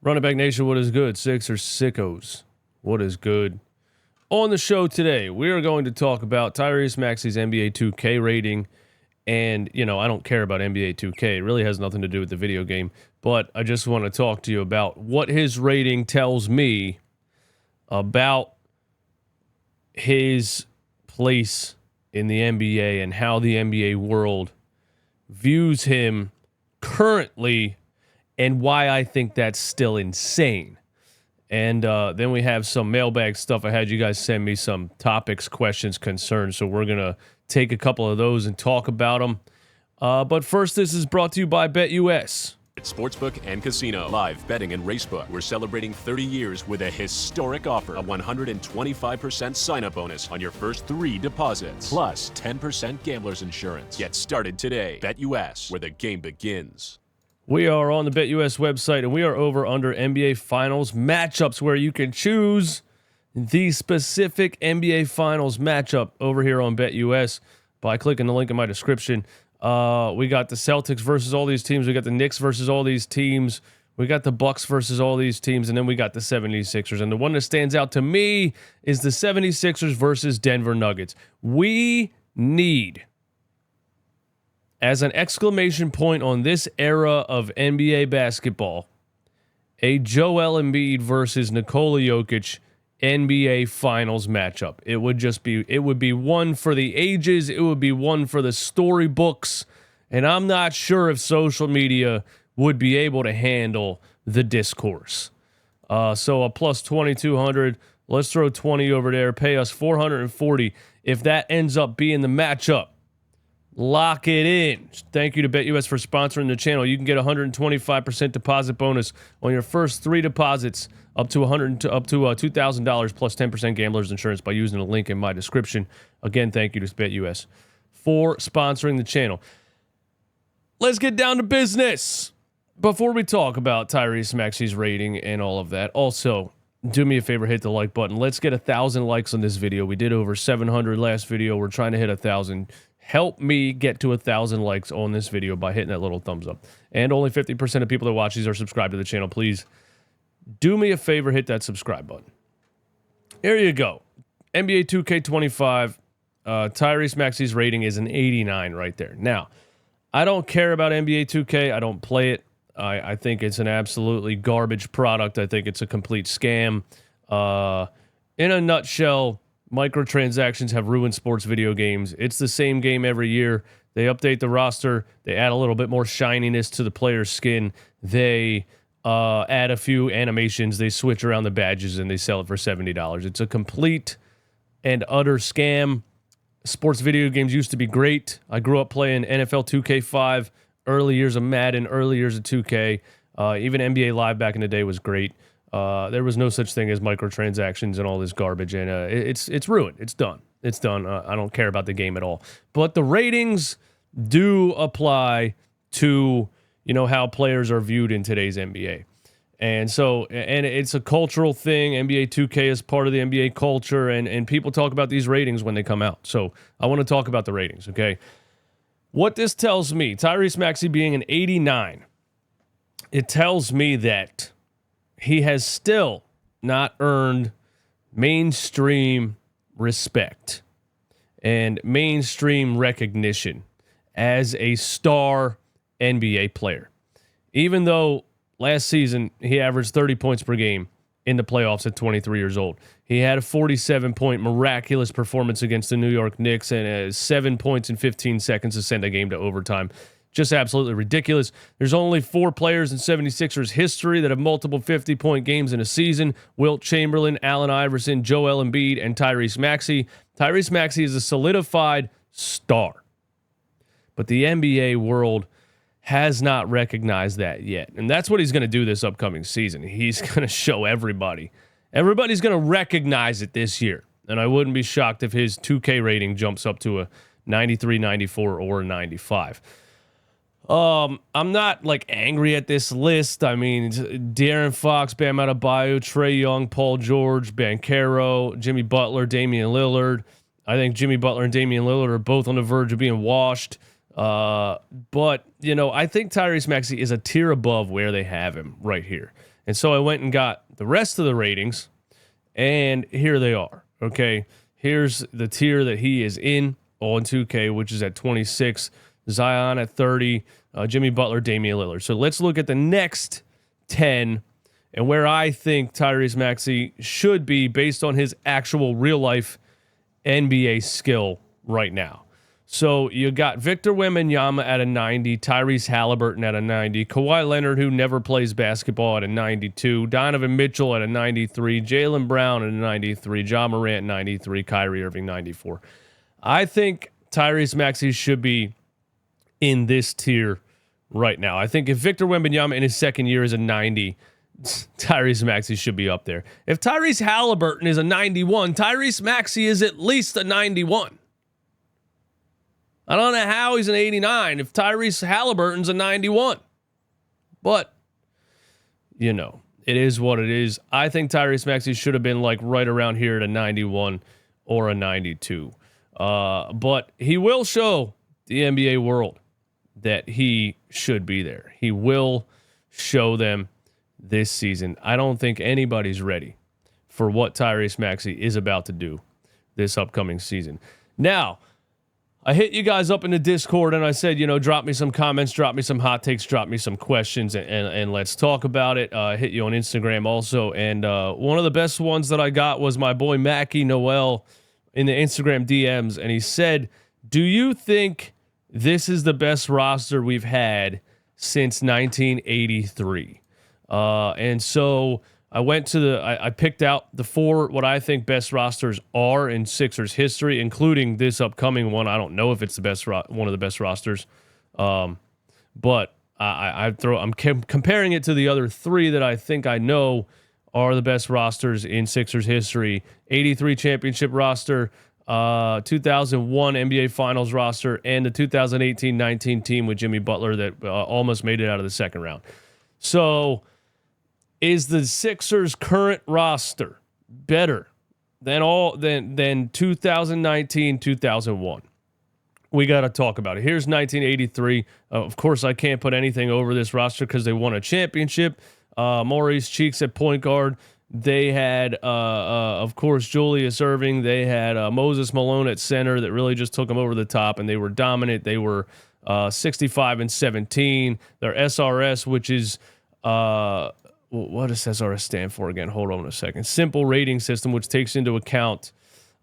Running Back Nation, what is good? Sixers sickos, what is good? On the show today, we are going to talk about Tyrese Maxey's NBA 2K rating. And, I don't care about NBA 2K. It really has nothing to do with the video game. But I just want to talk to you about what his rating tells me about his place in the NBA and how the NBA world views him currently and why I think that's still insane. And then we have some mailbag stuff. I had you guys send me some topics, questions, concerns. So we're going to take a couple of those and talk about them. But first, this is brought to you by BETUS. Sportsbook and casino, live betting and racebook. We're celebrating 30 years with a historic offer, a 125% sign-up bonus on your first 3 deposits, plus 10% gambler's insurance. Get started today. BETUS, where the game begins. We are on the BETUS website, and we are over under NBA Finals matchups, where you can choose the specific NBA Finals matchup over here on BETUS by clicking the link in my description. We got the Celtics versus all these teams. We got the Knicks versus all these teams. We got the Bucks versus all these teams. And then we got the 76ers. And the one that stands out to me is the 76ers versus Denver Nuggets. We need, as an exclamation point on this era of NBA basketball, a Joel Embiid versus Nikola Jokic NBA Finals matchup. It would be one for the ages. It would be one for the storybooks. And I'm not sure if social media would be able to handle the discourse. So a plus 2,200. Let's throw 20 over there. Pay us 440. If that ends up being the matchup, lock it in. Thank you to BETUS for sponsoring the channel. You can get a 125% deposit bonus on your first 3 deposits up to $2,000 plus 10% gambler's insurance by using the link in my description. Again, thank you to BETUS for sponsoring the channel. Let's get down to business. Before we talk about Tyrese Maxey's rating and all of that, also, do me a favor, hit the like button. Let's get 1,000 likes on this video. We did over 700 last video. We're trying to hit 1,000. Help me get to 1,000 likes on this video by hitting that little thumbs up. And only 50% of people that watch these are subscribed to the channel. Please do me a favor, hit that subscribe button. Here you go. NBA 2K25, Tyrese Maxey's rating is an 89 right there. Now, I don't care about NBA 2K. I don't play it. I think it's an absolutely garbage product. I think it's a complete scam. In a nutshell, microtransactions have ruined sports video games. It's the same game every year. They update the roster. They add a little bit more shininess to the player's skin. They add a few animations. They switch around the badges, and they sell it for $70. It's a complete and utter scam. Sports video games used to be great. I grew up playing NFL 2K5, early years of Madden, early years of 2K. Even NBA Live back in the day was great. There was no such thing as microtransactions and all this garbage, and it's ruined. It's done. It's done. I don't care about the game at all. But the ratings do apply to how players are viewed in today's NBA. And so, and it's a cultural thing. NBA 2K is part of the NBA culture, and people talk about these ratings when they come out. So I want to talk about the ratings, okay? What this tells me, Tyrese Maxey being an 89, it tells me that he has still not earned mainstream respect and mainstream recognition as a star NBA player. Even though last season he averaged 30 points per game in the playoffs at 23 years old. He had a 47-point miraculous performance against the New York Knicks and 7 points in 15 seconds to send a game to overtime. Just absolutely ridiculous. There's only 4 players in 76ers history that have multiple 50-point games in a season: Wilt Chamberlain, Allen Iverson, Joel Embiid, and Tyrese Maxey. Tyrese Maxey is a solidified star. But the NBA world has not recognized that yet. And that's what he's going to do this upcoming season. He's going to show everybody. Everybody's going to recognize it this year. And I wouldn't be shocked if his 2K rating jumps up to a 93, 94, or 95. I'm not angry at this list. I mean, De'Aaron Fox, Bam Adebayo, Trae Young, Paul George, Banchero, Jimmy Butler, Damian Lillard. I think Jimmy Butler and Damian Lillard are both on the verge of being washed. But I think Tyrese Maxey is a tier above where they have him right here. And so I went and got the rest of the ratings, and here they are. Okay, here's the tier that he is in on 2K, which is at 26, Zion at 30, Jimmy Butler, Damian Lillard. So let's look at the next 10 and where I think Tyrese Maxey should be based on his actual real-life NBA skill right now. So you got Victor Wembanyama at a 90, Tyrese Halliburton at a 90, Kawhi Leonard, who never plays basketball, at a 92, Donovan Mitchell at a 93, Jaylen Brown at a 93, Ja Morant 93, Kyrie Irving 94. I think Tyrese Maxey should be in this tier right now. I think if Victor Wembanyama in his second year is a 90, Tyrese Maxey should be up there. If Tyrese Halliburton is a 91, Tyrese Maxey is at least a 91. I don't know how he's an 89 if Tyrese Halliburton's a 91. But, you know, it is what it is. I think Tyrese Maxey should have been like right around here at a 91 or a 92. But he will show the NBA world that he should be there. He will show them this season. I don't think anybody's ready for what Tyrese Maxey is about to do this upcoming season. Now, I hit you guys up in the Discord and I said, you know, drop me some comments, drop me some hot takes, drop me some questions, and let's talk about it. I hit you on Instagram also. And one of the best ones that I got was my boy Mackie Noel in the Instagram DMs. And he said, do you think this is the best roster we've had since 1983? And so I went to I picked out the 4 what I think best rosters are in Sixers history, including this upcoming one. I don't know if it's the best one of the best rosters, but I'm comparing it to the other 3 that I think I know are the best rosters in Sixers history: 83 championship roster, 2001 NBA Finals roster, and the 2018-19 team with Jimmy Butler that almost made it out of the second round. So, is the Sixers' current roster better than 2019-2001? We got to talk about it. Here's 1983. Of course, I can't put anything over this roster because they won a championship. Maurice Cheeks at point guard. They had, of course, Julius Erving. They had Moses Malone at center that really just took them over the top, and they were dominant. They were 65-17. Their SRS, which is what does SRS stand for again? Hold on a second. Simple rating system, which takes into account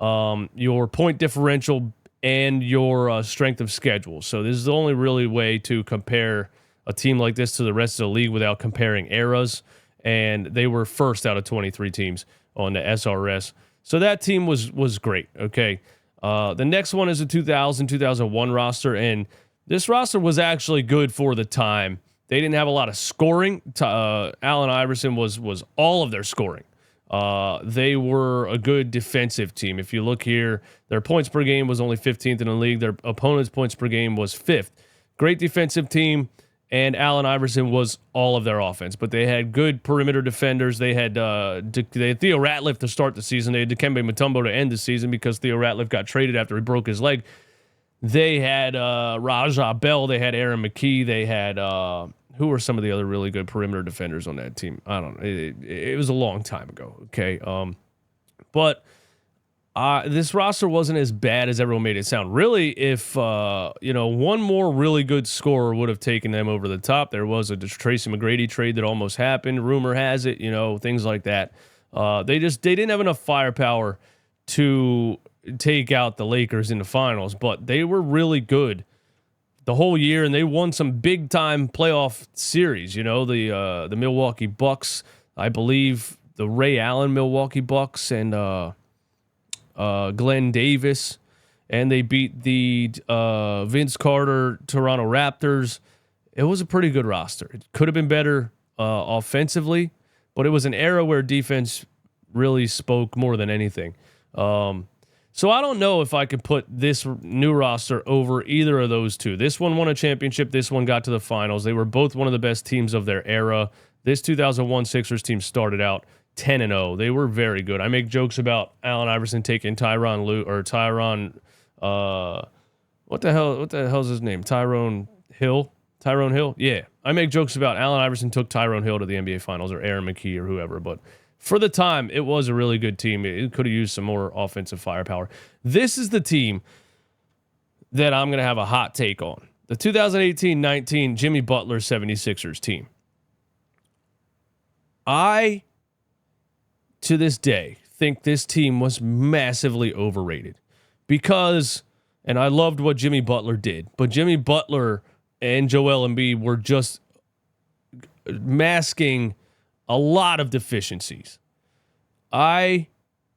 your point differential and your strength of schedule. So this is the only really way to compare a team like this to the rest of the league without comparing eras. And they were first out of 23 teams on the SRS. So that team was great. Okay. The next one is a 2000-2001 roster, and this roster was actually good for the time. They didn't have a lot of scoring. Allen Iverson was all of their scoring. They were a good defensive team. If you look here, their points per game was only 15th in the league. Their opponent's points per game was 5th. Great defensive team, and Allen Iverson was all of their offense. But they had good perimeter defenders. They had Theo Ratliff to start the season. They had Dikembe Mutombo to end the season because Theo Ratliff got traded after he broke his leg. They had Raja Bell. They had Aaron McKee. They had who were some of the other really good perimeter defenders on that team? I don't know. It was a long time ago. Okay, but this roster wasn't as bad as everyone made it sound. Really, if one more really good scorer would have taken them over the top. There was a Tracy McGrady trade that almost happened. Rumor has it, things like that. They didn't have enough firepower to take out the Lakers in the finals, but they were really good the whole year, and they won some big time playoff series. The Milwaukee Bucks, I believe the Ray Allen Milwaukee Bucks, and Glenn Davis, and they beat the Vince Carter Toronto Raptors. It was a pretty good roster. It could have been better offensively, but it was an era where defense really spoke more than anything. So I don't know if I could put this new roster over either of those two. This one won a championship. This one got to the finals. They were both one of the best teams of their era. This 2001 Sixers team started out 10-0. They were very good. I make jokes about Allen Iverson taking Tyron, what the hell's his name? Tyrone Hill. Tyrone Hill? Yeah. I make jokes about Allen Iverson took Tyrone Hill to the NBA Finals or Aaron McKee or whoever, but for the time, it was a really good team. It could have used some more offensive firepower. This is the team that I'm going to have a hot take on. The 2018-19 Jimmy Butler 76ers team. I, to this day, think this team was massively overrated because, and I loved what Jimmy Butler did, but Jimmy Butler and Joel Embiid were just masking a lot of deficiencies. I,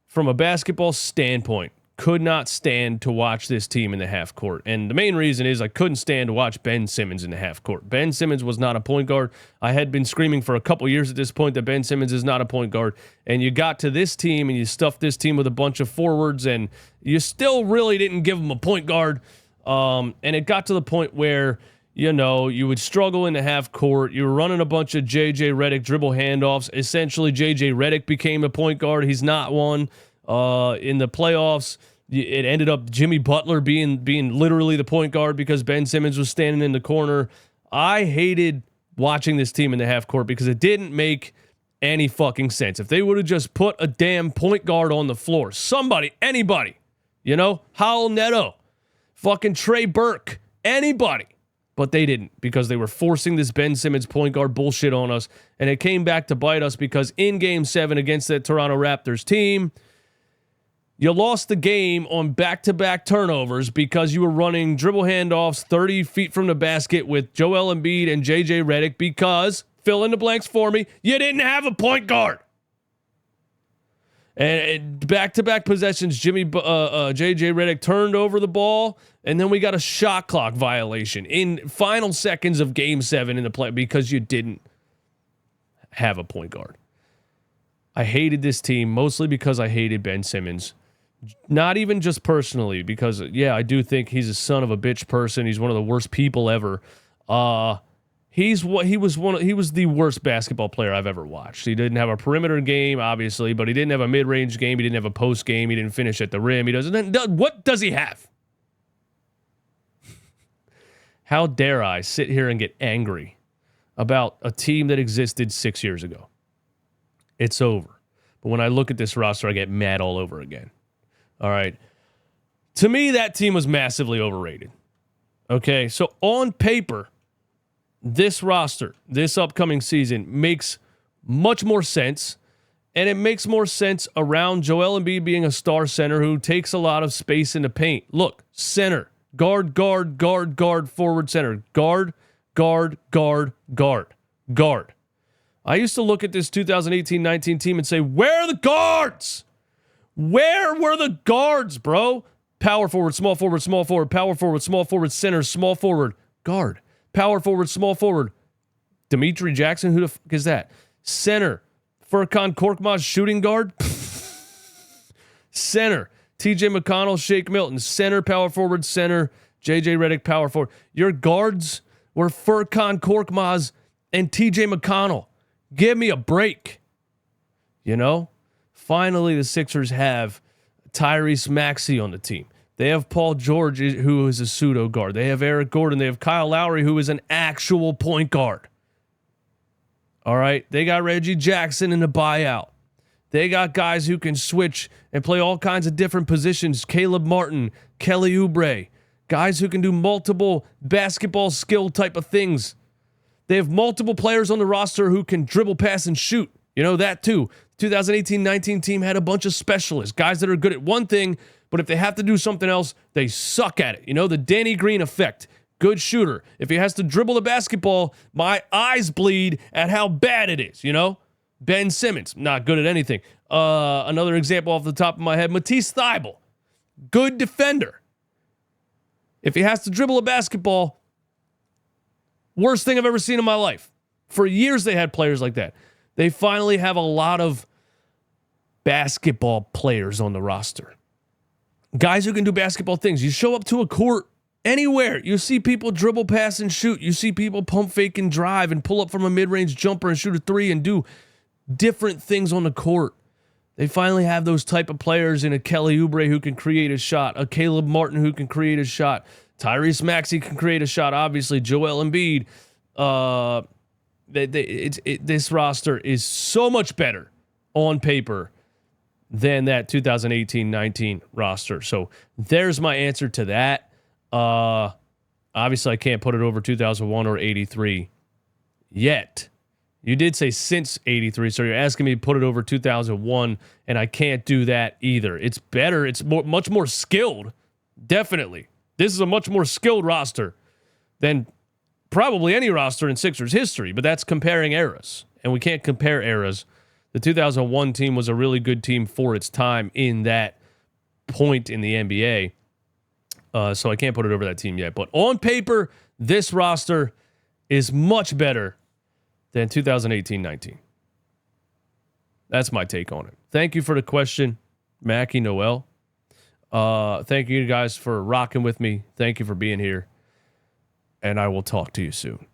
from a basketball standpoint, could not stand to watch this team in the half court. And the main reason is I couldn't stand to watch Ben Simmons in the half court. Ben Simmons was not a point guard. I had been screaming for a couple years at this point that Ben Simmons is not a point guard. And you got to this team and you stuffed this team with a bunch of forwards and you still really didn't give them a point guard. And it got to the point where, you know, you would struggle in the half court. You were running a bunch of J.J. Redick dribble handoffs. Essentially, J.J. Redick became a point guard. He's not one. In the playoffs, it ended up Jimmy Butler being literally the point guard because Ben Simmons was standing in the corner. I hated watching this team in the half court because it didn't make any fucking sense. If they would have just put a damn point guard on the floor, somebody, anybody, you know, Howell Neto, fucking Trey Burke, anybody. But they didn't because they were forcing this Ben Simmons point guard bullshit on us. And it came back to bite us because in Game 7 against that Toronto Raptors team, you lost the game on back-to-back turnovers because you were running dribble handoffs 30 feet from the basket with Joel Embiid and J.J. Redick because, fill in the blanks for me, you didn't have a point guard. And back-to-back possessions, J.J. Redick turned over the ball, and then we got a shot clock violation in final seconds of Game 7 in the play because you didn't have a point guard. I hated this team mostly because I hated Ben Simmons. Not even just personally, because yeah, I do think he's a son of a bitch person. He's one of the worst people ever. He was the worst basketball player I've ever watched. He didn't have a perimeter game, obviously, but he didn't have a mid-range game. He didn't have a post game. He didn't finish at the rim. What does he have? How dare I sit here and get angry about a team that existed 6 years ago? It's over. But when I look at this roster, I get mad all over again. All right. To me, that team was massively overrated. Okay, so on paper, this roster, this upcoming season, makes much more sense, and it makes more sense around Joel Embiid being a star center who takes a lot of space in the paint. Look, center, guard, forward center, guard. I used to look at this 2018-19 team and say, where are the guards? Where were the guards, bro? Power forward, small forward, power forward, small forward, center, small forward, guard. Power forward, small forward. Dimitri Jackson, who the fuck is that? Center, Furkan Korkmaz, shooting guard. Center, TJ McConnell, Shake Milton. Center, power forward, center, JJ Redick, power forward. Your guards were Furkan Korkmaz and TJ McConnell. Give me a break. You know? Finally, the Sixers have Tyrese Maxey on the team. They have Paul George, who is a pseudo guard. They have Eric Gordon. They have Kyle Lowry, who is an actual point guard. All right. They got Reggie Jackson in the buyout. They got guys who can switch and play all kinds of different positions. Caleb Martin, Kelly Oubre, guys who can do multiple basketball skill type of things. They have multiple players on the roster who can dribble, pass, and shoot. You know that too. 2018-19 team had a bunch of specialists, guys that are good at one thing, but if they have to do something else, they suck at it. You know, the Danny Green effect. Good shooter. If he has to dribble the basketball, my eyes bleed at how bad it is, you know? Ben Simmons, not good at anything. Another example off the top of my head, Matisse Thybulle. Good defender. If he has to dribble a basketball, worst thing I've ever seen in my life. For years they had players like that. They finally have a lot of basketball players on the roster. Guys who can do basketball things. You show up to a court anywhere. You see people dribble, pass, and shoot. You see people pump, fake, and drive and pull up from a mid-range jumper and shoot a three and do different things on the court. They finally have those type of players in a Kelly Oubre who can create a shot, a Caleb Martin who can create a shot, Tyrese Maxey can create a shot. Obviously, Joel Embiid. This roster is so much better on paper than that 2018-19 roster. So there's my answer to that. Obviously, I can't put it over 2001 or 83 yet. You did say since 83, so you're asking me to put it over 2001, and I can't do that either. It's better. It's much more skilled. Definitely. This is a much more skilled roster than probably any roster in Sixers history, but that's comparing eras, and we can't compare eras. The 2001 team was a really good team for its time in that point in the NBA, so I can't put it over that team yet. But on paper, this roster is much better than 2018-19. That's my take on it. Thank you for the question, Mackie Noel. Thank you guys for rocking with me. Thank you for being here. And I will talk to you soon.